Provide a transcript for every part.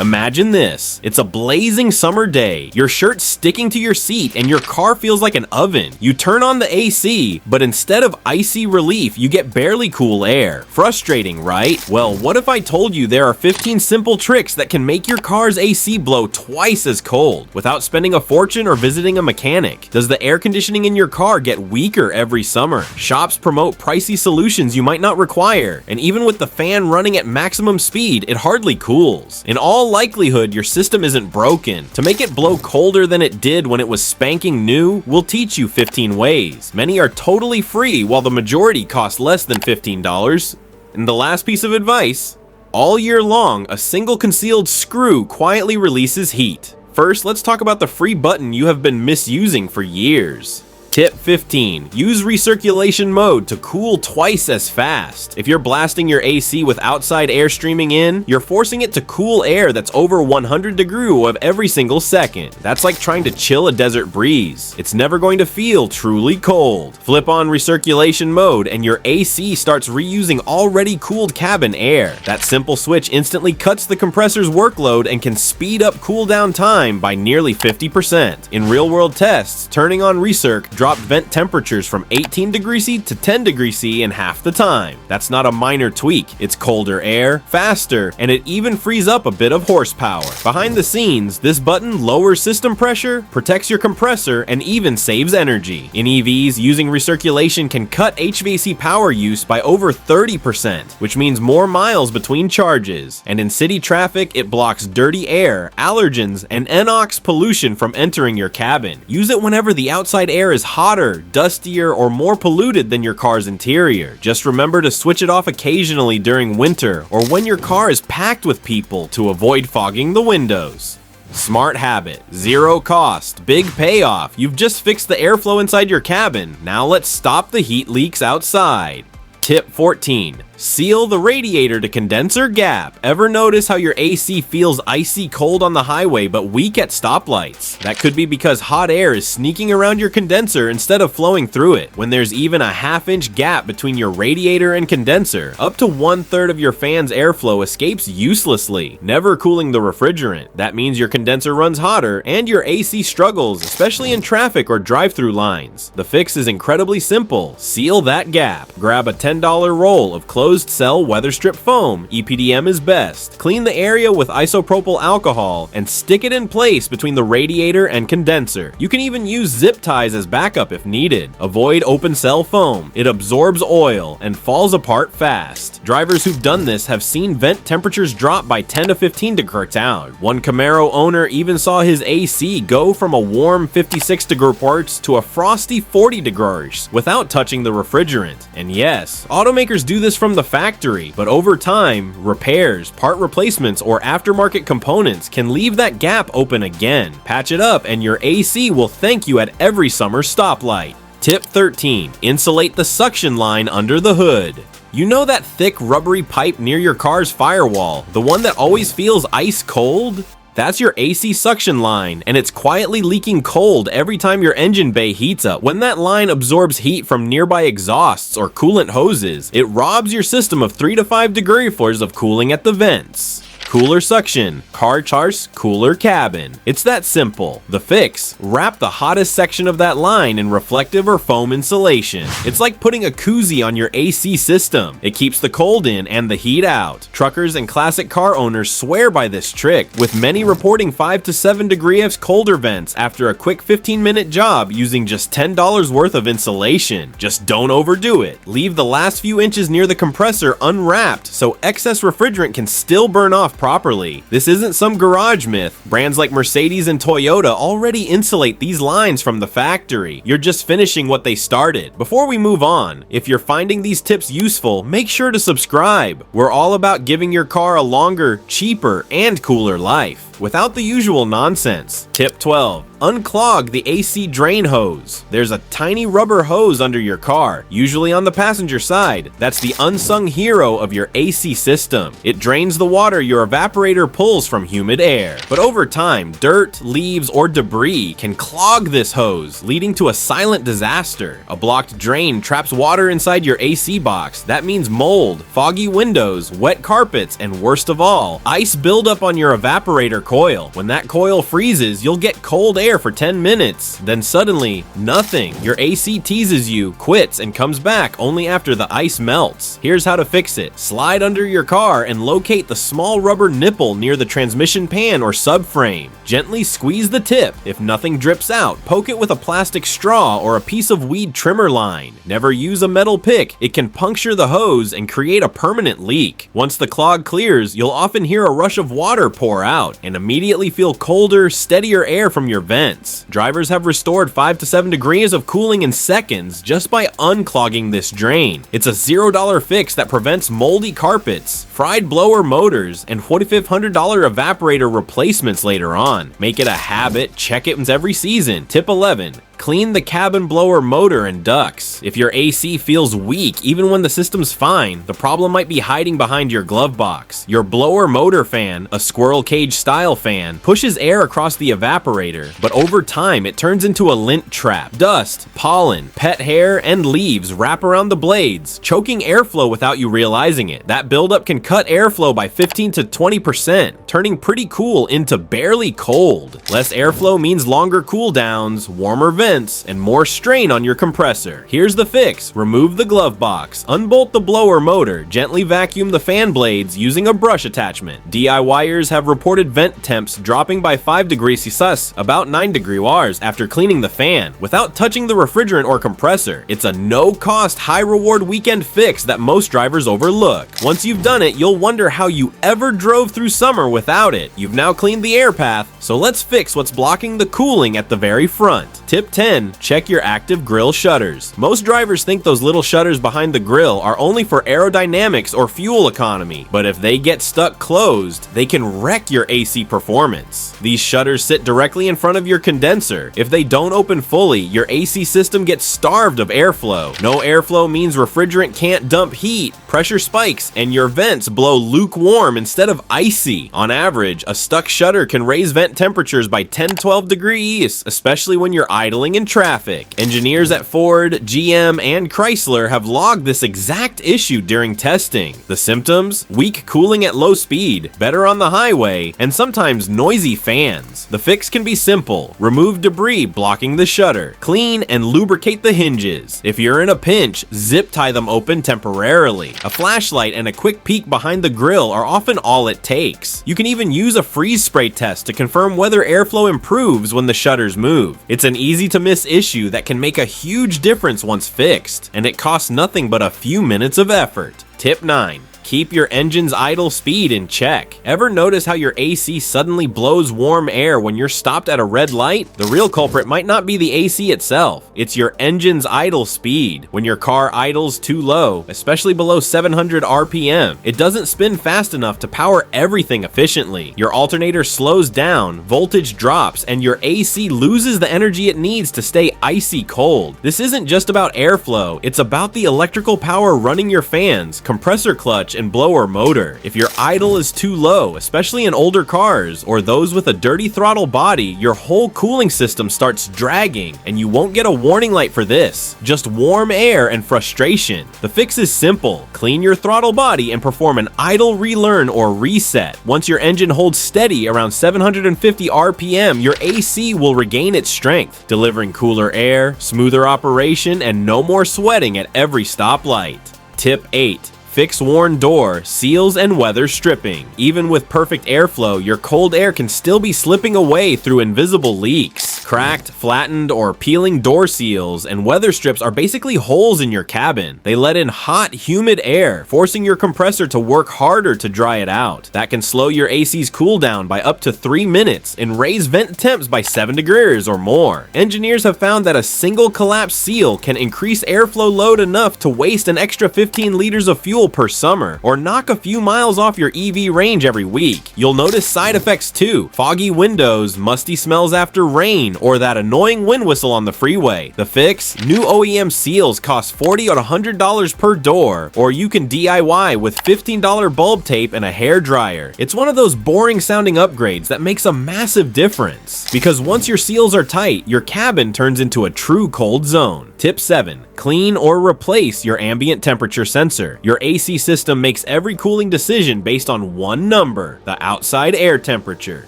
Imagine this. It's a blazing summer day. Your shirt's sticking to your seat and your car feels like an oven. You turn on the AC, but instead of icy relief, you get barely cool air. Frustrating, right? Well, what if I told you there are 15 simple tricks that can make your car's AC blow twice as cold without spending a fortune or visiting a mechanic? Does the air conditioning in your car get weaker every summer? Shops promote pricey solutions you might not require, and even with the fan running at maximum speed, it hardly cools. In all likelihood, your system isn't broken. To make it blow colder than it did when it was spanking new, we'll teach you 15 ways. Many are totally free, while the majority cost less than $15. And the last piece of advice: all year long, a single concealed screw quietly releases heat. First, let's talk about the free button you have been misusing for years. Tip 15. Use recirculation mode to cool twice as fast. If you're blasting your AC with outside air streaming in, you're forcing it to cool air that's over 100 degrees of every single second. That's like trying to chill a desert breeze. It's never going to feel truly cold. Flip on recirculation mode and your AC starts reusing already cooled cabin air. That simple switch instantly cuts the compressor's workload and can speed up cool down time by nearly 50%. In real-world tests, turning on Recirc dropped vent temperatures from 18 degrees C to 10 degrees C in half the time. That's not a minor tweak. It's colder air, faster, and it even frees up a bit of horsepower. Behind the scenes, this button lowers system pressure, protects your compressor, and even saves energy. In EVs, using recirculation can cut HVAC power use by over 30%, which means more miles between charges. And in city traffic, it blocks dirty air, allergens, and NOx pollution from entering your cabin. Use it whenever the outside air is hotter, dustier, or more polluted than your car's interior. Just remember to switch it off occasionally during winter or when your car is packed with people to avoid fogging the windows. Smart habit, zero cost, big payoff. You've just fixed the airflow inside your cabin. Now let's stop the heat leaks outside. Tip 14. Seal the radiator to condenser gap. Ever notice how your AC feels icy cold on the highway but weak at stoplights? That could be because hot air is sneaking around your condenser instead of flowing through it. When there's even a half-inch gap between your radiator and condenser, up to 1/3 of your fan's airflow escapes uselessly, never cooling the refrigerant. That means your condenser runs hotter and your AC struggles, especially in traffic or drive-through lines. The fix is incredibly simple. Seal that gap. Grab a $10 roll of closed cell weather strip foam. EPDM is best. Clean the area with isopropyl alcohol and stick it in place between the radiator and condenser. You can even use zip ties as backup if needed. Avoid open cell foam. It absorbs oil and falls apart fast. Drivers who've done this have seen vent temperatures drop by 10 to 15 degrees out. One Camaro owner even saw his AC go from a warm 56-degree parts to a frosty 40 degrees without touching the refrigerant. And yes, automakers do this from the factory, but over time, repairs, part replacements, or aftermarket components can leave that gap open again. Patch it up and your AC will thank you at every summer stoplight. Tip 13. Insulate the suction line under the hood. You know that thick rubbery pipe near your car's firewall, the one that always feels ice cold? That's your AC suction line, and it's quietly leaking cold every time your engine bay heats up. When that line absorbs heat from nearby exhausts or coolant hoses, it robs your system of 3 to 5 degrees of cooling at the vents. Cooler suction, car charts, cooler cabin. It's that simple. The fix: wrap the hottest section of that line in reflective or foam insulation. It's like putting a koozie on your AC system. It keeps the cold in and the heat out. Truckers and classic car owners swear by this trick, with many reporting 5 to 7 degrees colder vents after a quick 15-minute job using just $10 worth of insulation. Just don't overdo it. Leave the last few inches near the compressor unwrapped so excess refrigerant can still burn off properly. This isn't some garage myth. Brands like Mercedes and Toyota already insulate these lines from the factory. You're just finishing what they started. Before we move on, if you're finding these tips useful, make sure to subscribe. We're all about giving your car a longer, cheaper, and cooler life. off without the usual nonsense. Tip 12. Unclog the AC drain hose. There's a tiny rubber hose under your car, usually on the passenger side. That's the unsung hero of your AC system. It drains the water your evaporator pulls from humid air. But over time, dirt, leaves, or debris can clog this hose, leading to a silent disaster. A blocked drain traps water inside your AC box. That means mold, foggy windows, wet carpets, and worst of all, ice buildup on your evaporator coil. When that coil freezes, you'll get cold air for 10 minutes. Then suddenly, nothing. Your AC teases you, quits, and comes back only after the ice melts. Here's how to fix it. Slide under your car and locate the small rubber nipple near the transmission pan or subframe. Gently squeeze the tip. If nothing drips out, poke it with a plastic straw or a piece of weed trimmer line. Never use a metal pick. It can puncture the hose and create a permanent leak. Once the clog clears, you'll often hear a rush of water pour out and immediately feel colder, steadier air from your vents. Drivers have restored 5 to 7 degrees of cooling in seconds just by unclogging this drain. It's a $0 fix that prevents moldy carpets, fried blower motors, and $4,500 evaporator replacements later on. Make it a habit, check it every season. Tip 11. Clean the cabin blower motor and ducts. If your AC feels weak even when the system's fine, the problem might be hiding behind your glove box. Your blower motor fan, a squirrel cage style fan, pushes air across the evaporator, but over time it turns into a lint trap. Dust, pollen, pet hair, and leaves wrap around the blades, choking airflow without you realizing it. That buildup can cut airflow by 15 to 20%, turning pretty cool into barely cold. Less airflow means longer cool downs, warmer vents, and more strain on your compressor. Here's the fix. Remove the glove box, unbolt the blower motor, gently vacuum the fan blades using a brush attachment. DIYers have reported vent temps dropping by 5 degrees Celsius, about 9 degrees after cleaning the fan, without touching the refrigerant or compressor. It's a no-cost, high-reward weekend fix that most drivers overlook. Once you've done it, you'll wonder how you ever drove through summer without it. You've now cleaned the air path, so let's fix what's blocking the cooling at the very front. Tip 10. Check your active grill shutters. Most drivers think those little shutters behind the grill are only for aerodynamics or fuel economy, but if they get stuck closed, they can wreck your AC performance. These shutters sit directly in front of your condenser. If they don't open fully, your AC system gets starved of airflow. No airflow means refrigerant can't dump heat, pressure spikes, and your vents blow lukewarm instead of icy. On average, a stuck shutter can raise vent temperatures by 10-12 degrees, especially when you're idling in traffic. Engineers at Ford, GM, and Chrysler have logged this exact issue during testing. The symptoms? Weak cooling at low speed, better on the highway, and sometimes noisy fans. The fix can be simple. Remove debris blocking the shutter. Clean and lubricate the hinges. If you're in a pinch, zip tie them open temporarily. A flashlight and a quick peek behind the grill are often all it takes. You can even use a freeze spray test to confirm whether airflow improves when the shutters move. It's an easy to miss issue that can make a huge difference once fixed, and it costs nothing but a few minutes of effort. Tip 9. Keep your engine's idle speed in check. Ever notice how your AC suddenly blows warm air when you're stopped at a red light? The real culprit might not be the AC itself. It's your engine's idle speed. When your car idles too low, especially below 700 RPM, it doesn't spin fast enough to power everything efficiently. Your alternator slows down, voltage drops, and your AC loses the energy it needs to stay icy cold. This isn't just about airflow, it's about the electrical power running your fans, compressor clutch, and blower motor. If your idle is too low, especially in older cars or those with a dirty throttle body, your whole cooling system starts dragging, and you won't get a warning light for this. Just warm air and frustration. The fix is simple. Clean your throttle body and perform an idle relearn or reset. Once your engine holds steady around 750 RPM, your AC will regain its strength, delivering cooler air, smoother operation, and no more sweating at every stoplight. Tip 8. Fix worn door, seals, and weather stripping. Even with perfect airflow, your cold air can still be slipping away through invisible leaks. Cracked, flattened, or peeling door seals and weather strips are basically holes in your cabin. They let in hot, humid air, forcing your compressor to work harder to dry it out. That can slow your AC's cool down by up to 3 minutes and raise vent temps by 7 degrees or more. Engineers have found that a single collapsed seal can increase airflow load enough to waste an extra 15 liters of fuel per summer, or knock a few miles off your EV range every week. You'll notice side effects too: foggy windows, musty smells after rain, or that annoying wind whistle on the freeway. The fix? New OEM seals cost $40 or $100 per door, or you can DIY with $15 bulb tape and a hair dryer. It's one of those boring sounding upgrades that makes a massive difference, because once your seals are tight, your cabin turns into a true cold zone. Tip 7. Clean or replace your ambient temperature sensor. Your AC system makes every cooling decision based on one number: the outside air temperature.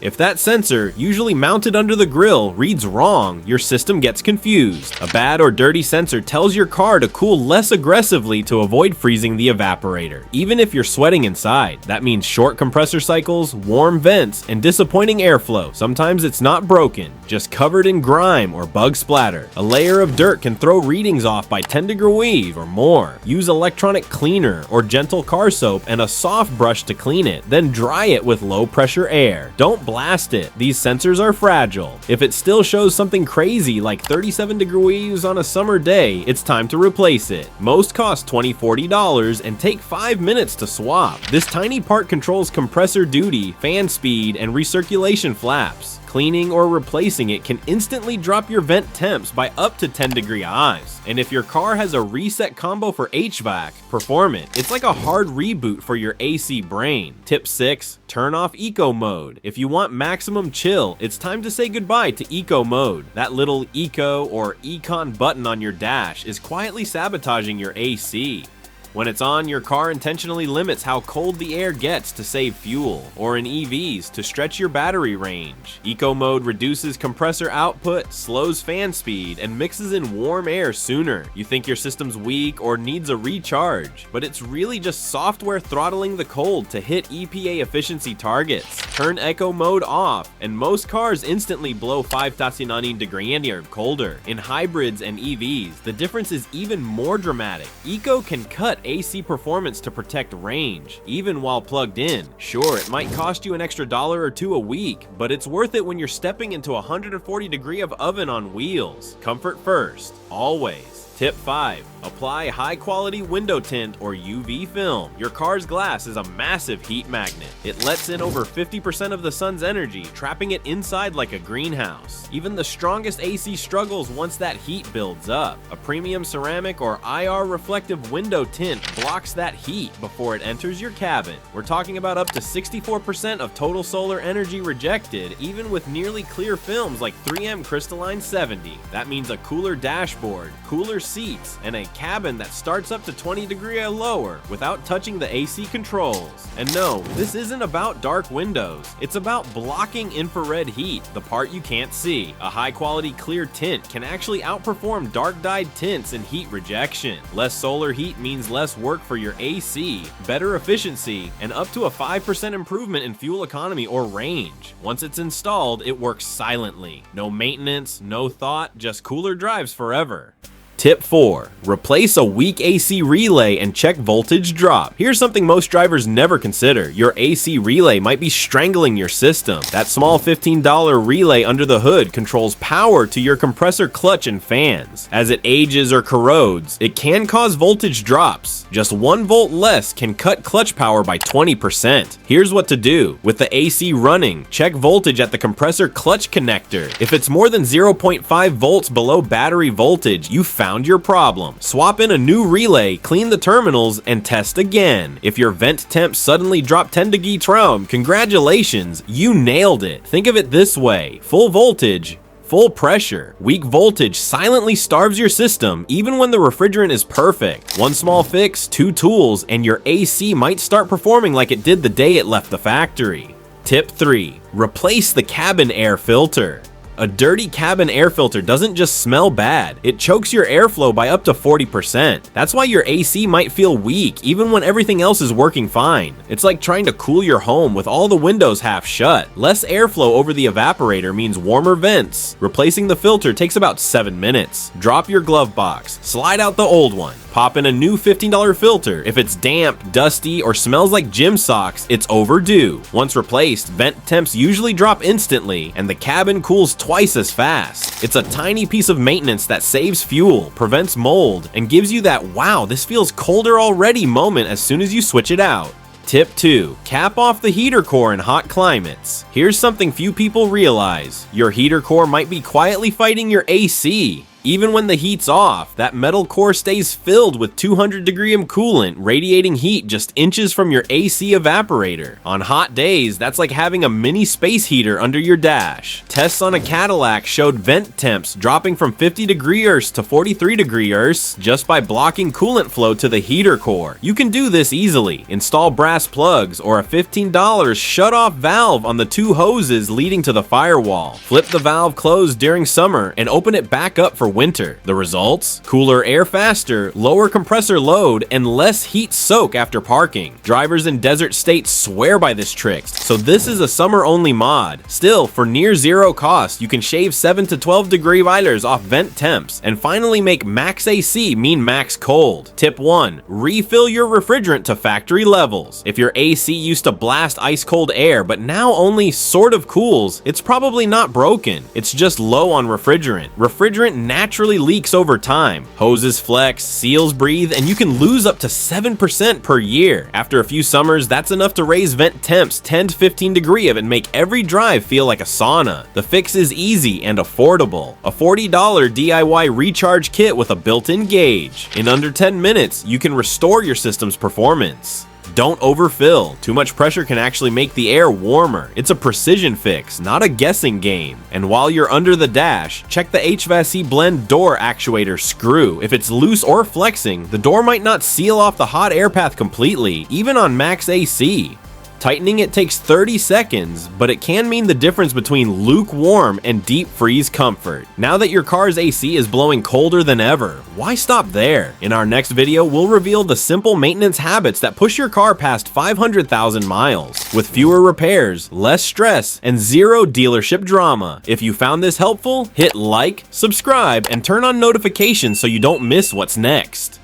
If that sensor, usually mounted under the grill, reads wrong, your system gets confused. A bad or dirty sensor tells your car to cool less aggressively to avoid freezing the evaporator, even if you're sweating inside. That means short compressor cycles, warm vents, and disappointing airflow. Sometimes it's not broken, just covered in grime or bug splatter. A layer of dirt can throw readings off by 10 degrees or more. Use electronic cleaner or gentle car soap and a soft brush to clean it, then dry it with low pressure air. Don't blast it. These sensors are fragile. If it still shows something crazy like 37 degrees on a summer day, it's time to replace it. Most cost $20–$40 and take 5 minutes to swap. This tiny part controls compressor duty, fan speed, and recirculation flaps. Cleaning or replacing it can instantly drop your vent temps by up to 10 degrees. And if your car has a reset combo for HVAC, perform it. It's like a hard reboot for your AC brain. Tip 6. Turn off eco mode. If you want maximum chill, it's time to say goodbye to eco mode. That little eco or econ button on your dash is quietly sabotaging your AC. When it's on, your car intentionally limits how cold the air gets to save fuel, or in EVs, to stretch your battery range. Eco mode reduces compressor output, slows fan speed, and mixes in warm air sooner. You think your system's weak or needs a recharge, but it's really just software throttling the cold to hit EPA efficiency targets. Turn eco mode off, and most cars instantly blow 5.9 degrees or colder. In hybrids and EVs, the difference is even more dramatic. Eco can cut AC performance to protect range, even while plugged in. Sure, it might cost you an extra $1 or $2 a week, but it's worth it when you're stepping into a 140 degree of oven on wheels. Comfort first, always. Tip 5. Apply high quality window tint or UV film. Your car's glass is a massive heat magnet. It lets in over 50% of the sun's energy, trapping it inside like a greenhouse. Even the strongest AC struggles once that heat builds up. A premium ceramic or IR reflective window tint blocks that heat before it enters your cabin. We're talking about up to 64% of total solar energy rejected, even with nearly clear films like 3M Crystalline 70. That means a cooler dashboard, cooler seats, and a cabin that starts up to 20 degrees or lower without touching the AC controls. And no, this isn't about dark windows. It's about blocking infrared heat, the part you can't see. A high quality clear tint can actually outperform dark dyed tints in heat rejection. Less solar heat means less work for your AC, better efficiency, and up to a 5% improvement in fuel economy or range. Once it's installed, it works silently. No maintenance, no thought, just cooler drives forever. Tip 4. Replace a weak AC relay and check voltage drop. Here's something most drivers never consider. Your AC relay might be strangling your system. That small $15 relay under the hood controls power to your compressor clutch and fans. As it ages or corrodes, it can cause voltage drops. Just 1 volt less can cut clutch power by 20%. Here's what to do. With the AC running, check voltage at the compressor clutch connector. If it's more than 0.5 volts below battery voltage, you found your problem. Swap in a new relay, clean the terminals, and test again. If your vent temp suddenly dropped 10 degrees, congratulations, you nailed it. Think of it this way: full voltage, full pressure. Weak voltage silently starves your system even when the refrigerant is perfect. One small fix, 2 tools, and your AC might start performing like it did the day it left the factory. Tip 3. Replace the cabin air filter. A dirty cabin air filter doesn't just smell bad, it chokes your airflow by up to 40%. That's why your AC might feel weak even when everything else is working fine. It's like trying to cool your home with all the windows half shut. Less airflow over the evaporator means warmer vents. Replacing the filter takes about 7 minutes. Drop your glove box, slide out the old one, pop in a new $15 filter. If it's damp, dusty, or smells like gym socks, it's overdue. Once replaced, vent temps usually drop instantly, and the cabin cools twice as fast. It's a tiny piece of maintenance that saves fuel, prevents mold, and gives you that "wow, this feels colder already" moment as soon as you switch it out. Tip 2. Cap off the heater core in hot climates. Here's something few people realize. Your heater core might be quietly fighting your AC. Even when the heat's off, that metal core stays filled with 200-degree coolant, radiating heat just inches from your AC evaporator. On hot days, that's like having a mini space heater under your dash. Tests on a Cadillac showed vent temps dropping from 50-degree Earths to 43-degree Earths just by blocking coolant flow to the heater core. You can do this easily. Install brass plugs or a $15 shut-off valve on the 2 hoses leading to the firewall. Flip the valve closed during summer and open it back up for winter. The results? Cooler air faster, lower compressor load, and less heat soak after parking. Drivers in desert states swear by this trick, so this is a summer-only mod. Still, for near zero cost, you can shave 7 to 12 degree weilers off vent temps, and finally make max AC mean max cold. Tip 1. Refill your refrigerant to factory levels. If your AC used to blast ice-cold air, but now only sort of cools, it's probably not broken. It's just low on refrigerant. Refrigerant naturally leaks over time. Hoses flex, seals breathe, and you can lose up to 7% per year. After a few summers, that's enough to raise vent temps 10 to 15 degrees and make every drive feel like a sauna. The fix is easy and affordable. A $40 DIY recharge kit with a built-in gauge. In under 10 minutes, you can restore your system's performance. Don't overfill. Too much pressure can actually make the air warmer. It's a precision fix, not a guessing game. And while you're under the dash, check the HVAC blend door actuator screw. If it's loose or flexing, the door might not seal off the hot air path completely, even on max AC. Tightening it takes 30 seconds, but it can mean the difference between lukewarm and deep freeze comfort. Now that your car's AC is blowing colder than ever, why stop there? In our next video, we'll reveal the simple maintenance habits that push your car past 500,000 miles, with fewer repairs, less stress, and zero dealership drama. If you found this helpful, hit like, subscribe, and turn on notifications so you don't miss what's next.